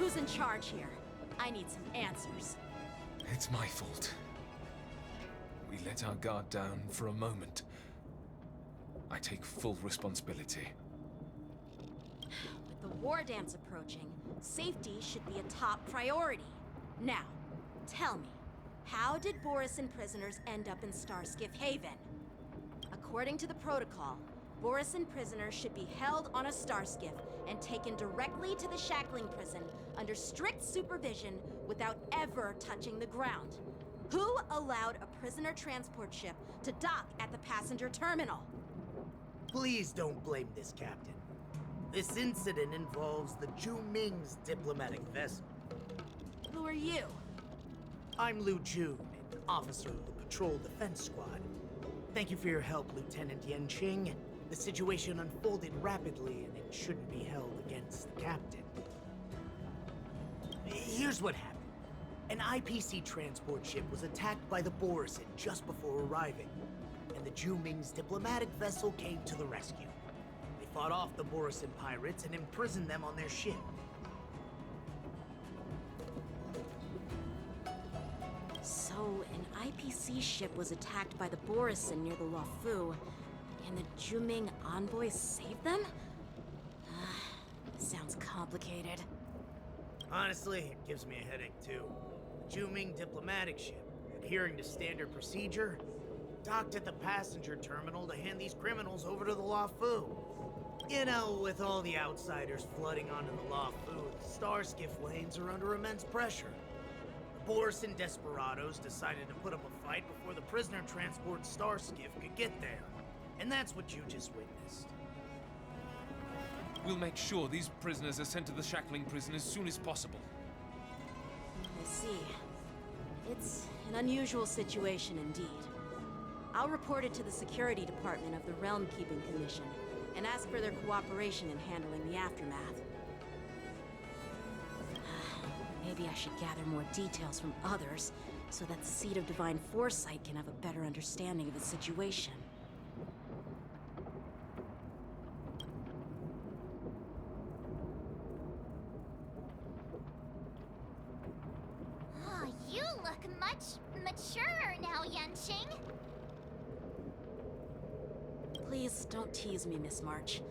Who's in charge here? I need some answers. It's my fault. We let our guard down for a moment. I take full responsibility. With the war dance approaching, safety should be a top priority. Now, tell me, how did Borisin prisoners end up in Starskiff Haven? According to the protocol, Borisin prisoners should be held on a Starskiff and taken directly to the shackling prison under strict supervision without ever touching the ground. Who allowed a prisoner transport ship to dock at the passenger terminal? Please don't blame this, Captain. This incident involves the Ju Ming's diplomatic vessel. Who are you? I'm Lu Jun, an officer of the Patrol Defense Squad. Thank you for your help, Lieutenant Yanqing. The situation unfolded rapidly, and it shouldn't be held against the captain. Here's what happened. An IPC transport ship was attacked by the Borisin just before arriving, and the Ju Ming's diplomatic vessel came to the rescue. They fought off the Borisin pirates and imprisoned them on their ship. So, an IPC ship was attacked by the Borisin near the Luofu, and the Juming envoys saved them? Sounds complicated. Honestly, it gives me a headache too. The Ju Ming diplomatic ship, adhering to standard procedure, docked at the passenger terminal to hand these criminals over to the Luofu. You know, with all the outsiders flooding onto the Luofu, the Starskiff lanes are under immense pressure. The Borisin desperados decided to put up a fight before the prisoner transport Starskiff could get there. And that's what you just witnessed. We'll make sure these prisoners are sent to the shackling prison as soon as possible. I see. It's an unusual situation indeed. I'll report it to the security department of the Realm Keeping Commission and ask for their cooperation in handling the aftermath. Maybe I should gather more details from others so that the Seat of Divine Foresight can have a better understanding of the situation. You look much maturer now, Yanqing. Please don't tease me, Miss March.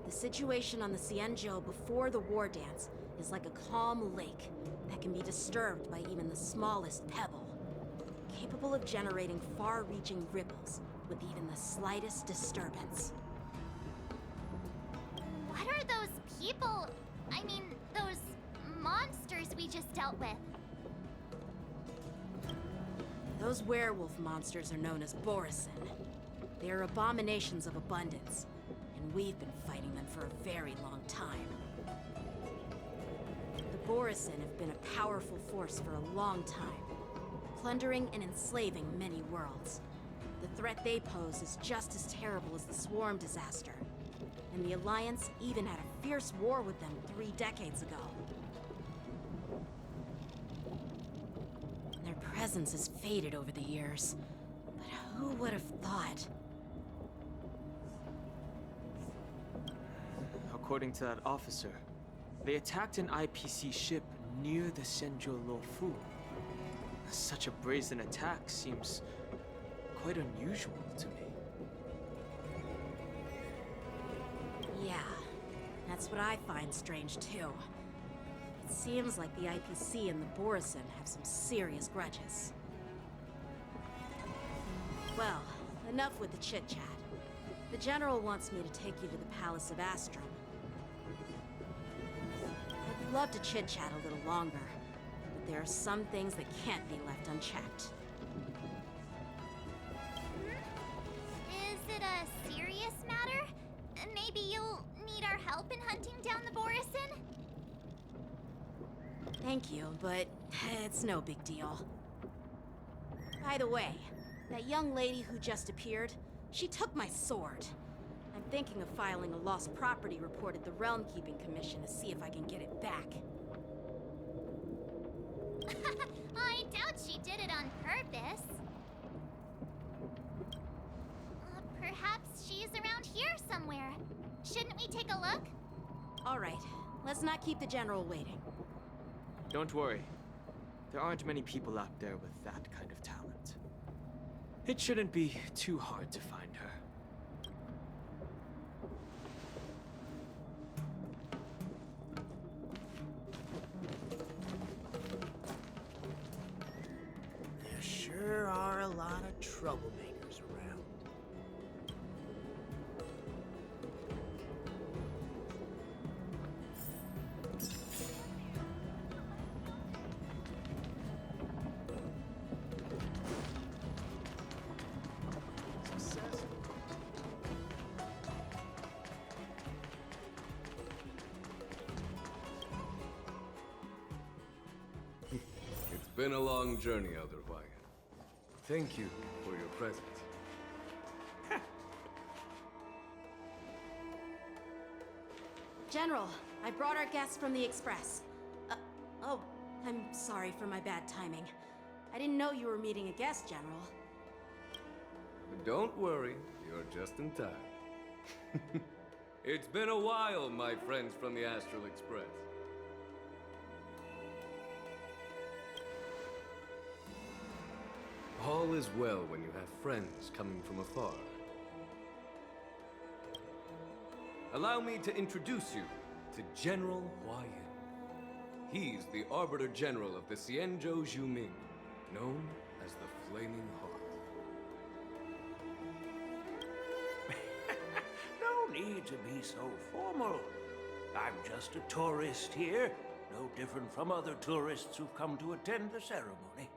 The situation on the Xianzhou before the war dance is like a calm lake that can be disturbed by even the smallest pebble, capable of generating far-reaching ripples with even the slightest disturbance. What are those people? I mean, those monsters we just dealt with? Those werewolf monsters are known as Borisin. They are abominations of abundance, and we've been fighting them for a very long time. The Borisin have been a powerful force for a long time, plundering and enslaving many worlds. The threat they pose is just as terrible as the Swarm disaster, and the Alliance even had a fierce war with them 3 decades ago. Their presence has faded over the years, but who would have thought? According to that officer, they attacked an IPC ship near the Shenzhou Luofu. Such a brazen attack seems quite unusual to me. Yeah, that's what I find strange too. It seems like the IPC and the Borisin have some serious grudges. Well, enough with the chit-chat. The General wants me to take you to the Palace of Astrum. I'd love to chit-chat a little longer, but there are some things that can't be left unchecked. Is it a serious matter? Maybe you'll need our help in hunting down the Borisin? Thank you, but it's no big deal. By the way, that young lady who just appeared, she took my sword. I'm thinking of filing a lost property report at the Realm Keeping Commission to see if I can get it back. I doubt she did it on purpose. Perhaps she's around here somewhere. Shouldn't we take a look? All right, let's not keep the General waiting. Don't worry. There aren't many people out there with that kind of talent. It shouldn't be too hard to find her. There sure are a lot of troublemakers around. It's been a long journey, Elder Hwayan. Thank you for your presence. General, I brought our guests from the Express. Oh, I'm sorry for my bad timing. I didn't know you were meeting a guest, General. Don't worry, you're just in time. It's been a while, my friends from the Astral Express. All is well when you have friends coming from afar. Allow me to introduce you to General Hwayan. He's the Arbiter General of the Xianzhou Zhuming, known as the Flaming Heart. No need to be so formal. I'm just a tourist here, no different from other tourists who've come to attend the ceremony.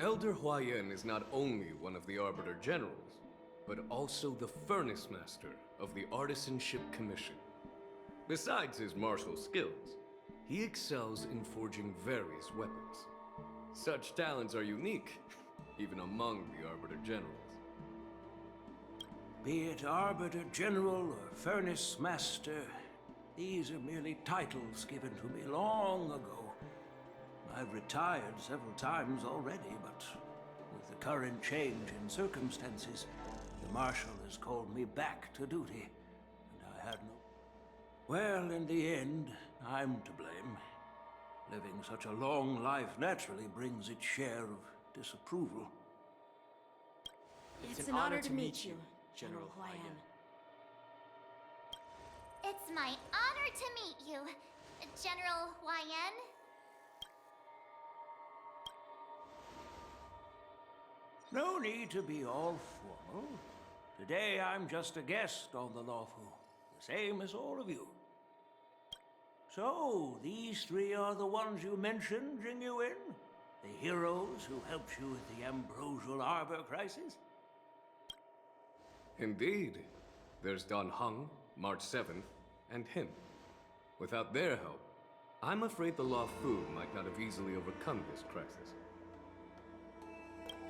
Elder Hwayan is not only one of the Arbiter Generals, but also the Furnace Master of the Artisanship Commission. Besides his martial skills, he excels in forging various weapons. Such talents are unique, even among the Arbiter Generals. Be it Arbiter General or Furnace Master, these are merely titles given to me long ago. I've retired several times already, but with the current change in circumstances, the Marshal has called me back to duty, and I had no... Well, in the end, I'm to blame. Living such a long life naturally brings its share of disapproval. It's an honor to meet you, General Hwayan. It's my honor to meet you, General Hwayan. No need to be all formal. Today I'm just a guest on the Lawfu, the same as all of you. So, these three are the ones you mentioned, Jingyuin? The heroes who helped you with the Ambrosial Arbor crisis? Indeed. There's Don Hung, March 7th, and him. Without their help, I'm afraid the Lawfu might not have easily overcome this crisis.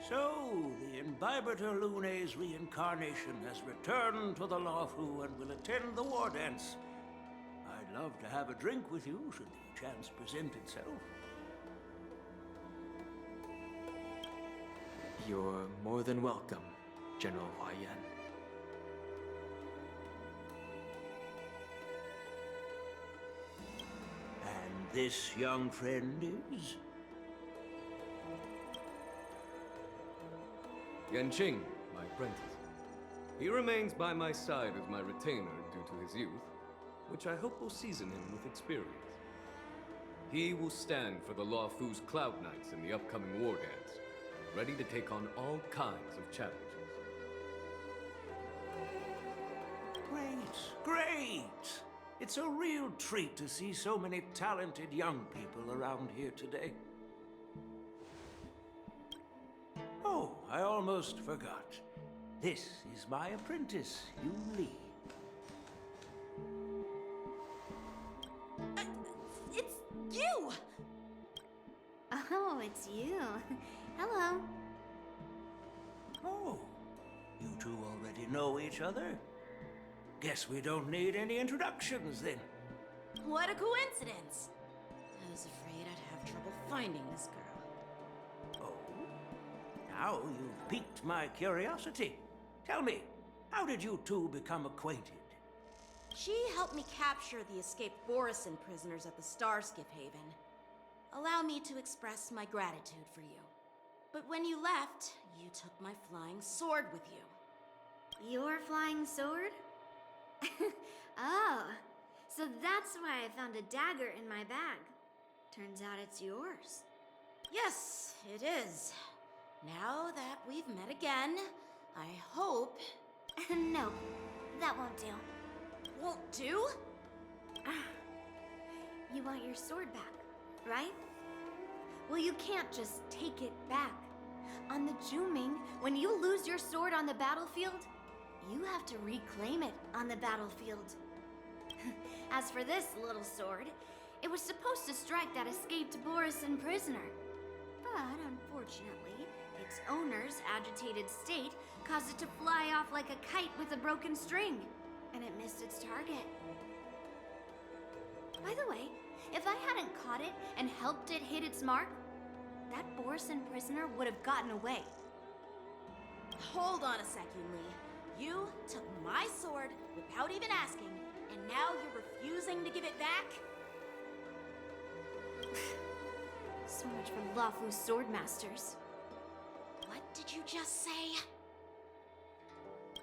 So, the Imbibitor Lune's reincarnation has returned to the Lawfu and will attend the war dance. I'd love to have a drink with you should the chance present itself. You're more than welcome, General Hwayan. And this young friend is? Yanqing, my apprentice. He remains by my side as my retainer due to his youth, which I hope will season him with experience. He will stand for the Lawfu's Cloud Knights in the upcoming war dance, ready to take on all kinds of challenges. Great, great! It's a real treat to see so many talented young people around here today. Oh, I almost forgot. This is my apprentice, Yun Li. It's you! Oh, it's you. Hello. Oh, you two already know each other? Guess we don't need any introductions then. What a coincidence! I was afraid I'd have trouble finding this girl. Oh, now you've piqued my curiosity. Tell me, how did you two become acquainted? She helped me capture the escaped Borison prisoners at the Starskiff Haven. Allow me to express my gratitude for you. But when you left, you took my flying sword with you. Your flying sword? Oh, so that's why I found a dagger in my bag. Turns out it's yours. Yes, it is. Now that we've met again, I hope... No, that won't do. Won't do? You want your sword back, right? Well, you can't just take it back. On the Juming, when you lose your sword on the battlefield, you have to reclaim it on the battlefield. As for this little sword, it was supposed to strike that escaped Borison prisoner. But unfortunately, its owner's agitated state caused it to fly off like a kite with a broken string, and it missed its target. By the way, if I hadn't caught it and helped it hit its mark, that Borison prisoner would have gotten away. Hold on a sec, Yunli. You took my sword without even asking, and now you're refusing to give it back? So much for Lafu's swordmasters. What did you just say?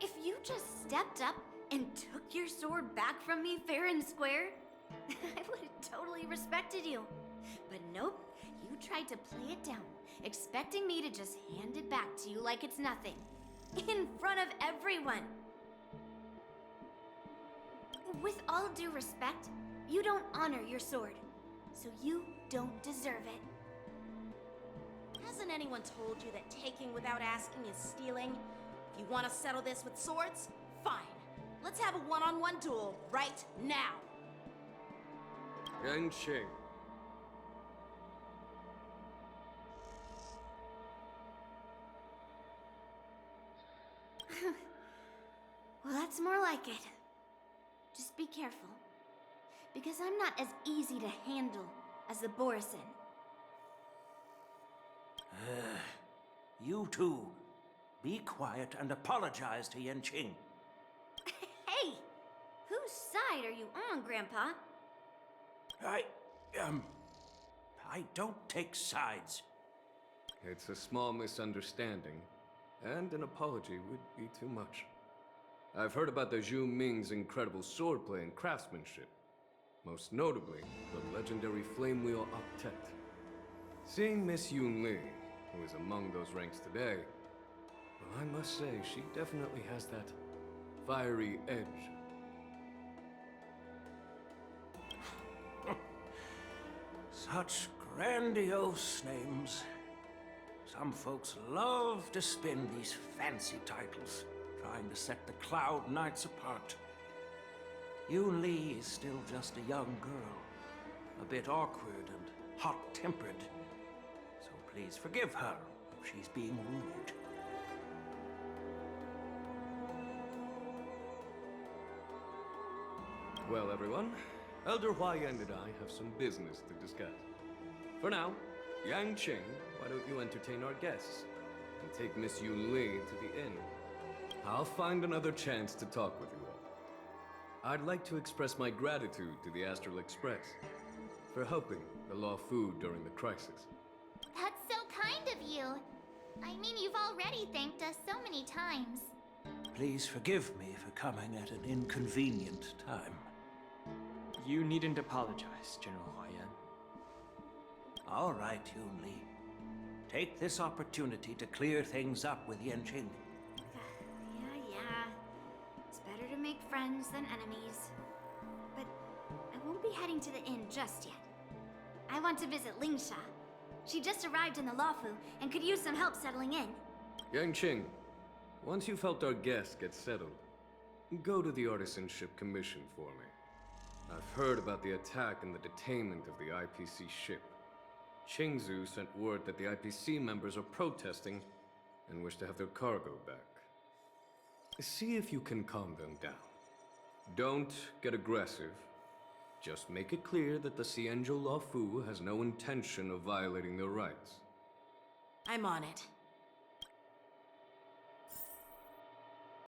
If you just stepped up and took your sword back from me fair and square, I would have totally respected you. But nope, you tried to play it down, expecting me to just hand it back to you like it's nothing. In front of everyone. With all due respect, you don't honor your sword, so you don't deserve it. Hasn't anyone told you that taking without asking is stealing? If you want to settle this with swords, fine. Let's have a one-on-one duel right now. Yang Qing. Well, that's more like it. Just be careful, because I'm not as easy to handle as the Borison. You two, be quiet and apologize to Yanqing. Hey! Whose side are you on, Grandpa? I don't take sides. It's a small misunderstanding, and an apology would be too much. I've heard about the Zhu Ming's incredible swordplay and craftsmanship. Most notably, the legendary Flame Wheel Octet. Seeing Miss Yunli, who is among those ranks today, well, I must say, she definitely has that fiery edge. Such grandiose names. Some folks love to spin these fancy titles, trying to set the Cloud Knights apart. Yun Li is still just a young girl, a bit awkward and hot-tempered. So please forgive her if she's being rude. Well, everyone, Elder Huayan and I have some business to discuss. For now, Yang Qing, why don't you entertain our guests and take Miss Yun Li to the inn? I'll find another chance to talk with you all. I'd like to express my gratitude to the Astral Express for helping the Law Fu during the crisis. That's so kind of you. I mean, you've already thanked us so many times. Please forgive me for coming at an inconvenient time. You needn't apologize, General Huayan. All right, Yun Li. Take this opportunity to clear things up with Yanqing. Yeah. It's better to make friends than enemies. But I won't be heading to the inn just yet. I want to visit Lingsha. She just arrived in the Luofu and could use some help settling in. Yang Qing, once you've helped our guests get settled, go to the Artisanship Commission for me. I've heard about the attack and the detainment of the IPC ship. Qingzu sent word that the IPC members are protesting and wish to have their cargo back. See if you can calm them down. Don't get aggressive. Just make it clear that the Xianzhou Luofu has no intention of violating their rights. I'm on it.